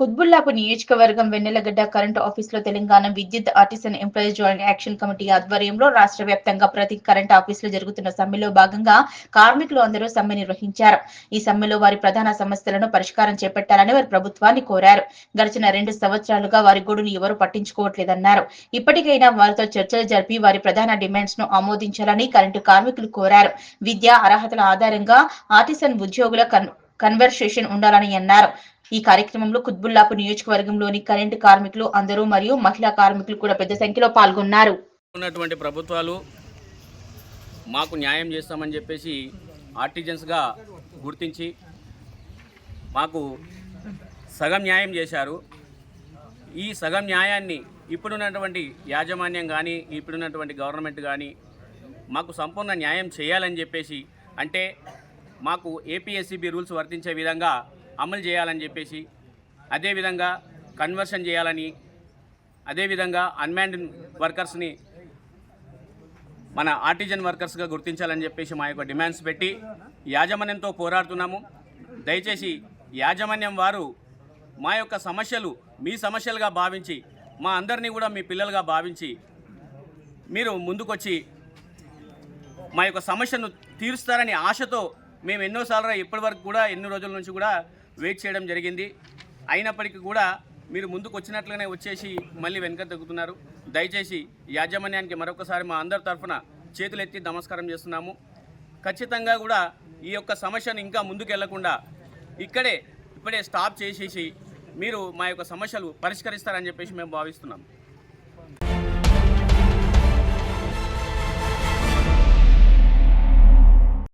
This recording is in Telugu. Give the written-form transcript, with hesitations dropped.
కుత్బుల్లాపూర్ నియోజకవర్గం వెన్నెలగడ్డ కరెంటు ఆఫీసులో తెలంగాణ విద్యుత్ artisan employees joint action committee ఆధ్వర్యంలో రాష్ట్ర వ్యాప్తంగా ప్రతి కరెంటు ఆఫీసులో జరుగుతున్న సమ్మెలో భాగంగా కార్మికులు అందరూ సమ్మె నిర్వహించారు. ఈ సమ్మెలో వారి ప్రధాన సమస్యలను పరిష్కారం చేపట్టాలని వారు ప్రభుత్వాన్ని కోరారు. గడిచిన 2 సంవత్సరాలుగా వారి గోడును ఎవరూ పట్టించుకోవట్లేదన్నారు. ఇప్పటికైనా వారితో చర్చలు జరిపి వారి ప్రధాన డిమాండ్స్ ను ఆమోదించాలని కరెంటు కార్మికులు కోరారు. విద్యా అర్హతల ఆధారంగా ఆర్టిసన్ ఉద్యోగుల కన్వర్సేషన్ ఉండాలని అన్నారు. ఈ కార్యక్రమంలో కుత్బుల్లాపూర్ నియోజకవర్గంలోని కరెంటు కార్మికులు అందరూ మరియు మహిళా కార్మికులు కూడా పెద్ద సంఖ్యలో పాల్గొన్నారు. ఉన్నటువంటి ప్రభుత్వాలు మాకు న్యాయం చేస్తామని చెప్పేసి ఆర్టిజన్స్గా గుర్తించి మాకు సగం న్యాయం చేశారు. ఈ సగం న్యాయాన్ని ఇప్పుడున్నటువంటి యాజమాన్యం కానీ ఇప్పుడున్నటువంటి గవర్నమెంట్ కానీ మాకు సంపూర్ణ న్యాయం చేయాలని చెప్పేసి, అంటే మాకు ఏపీఎస్సీబీ రూల్స్ వర్తించే విధంగా అమలు చేయాలని చెప్పేసి, అదేవిధంగా కన్వర్షన్ చేయాలని, అదేవిధంగా అన్మ్యాన్డ్ వర్కర్స్ని మన ఆర్టిజన్ వర్కర్స్గా గుర్తించాలని చెప్పేసి మా యొక్క డిమాండ్స్ పెట్టి యాజమాన్యంతో పోరాడుతున్నాము. దయచేసి యాజమాన్యం వారు మా యొక్క సమస్యలు మీ సమస్యలుగా భావించి, మా అందరినీ కూడా మీ పిల్లలుగా భావించి మీరు ముందుకొచ్చి మా యొక్క సమస్యను తీరుస్తారని ఆశతో మేము ఎన్నోసార్లు ఇప్పటి వరకు కూడా ఎన్ని రోజుల నుంచి కూడా వెయిట్ చేయడం జరిగింది. అయినప్పటికీ కూడా మీరు ముందుకు వచ్చినట్లుగానే వచ్చేసి మళ్ళీ వెనక తగ్గుతున్నారు. దయచేసి యాజమాన్యానికి మరొకసారి మా అందరి తరఫున చేతులెత్తి నమస్కారం చేస్తున్నాము. ఖచ్చితంగా కూడా ఈ యొక్క సమస్యను ఇంకా ముందుకు వెళ్లకుండా ఇప్పుడే స్టాప్ చేసేసి మీరు మా యొక్క సమస్యలు పరిష్కరిస్తారని చెప్పేసి మేము భావిస్తున్నాం.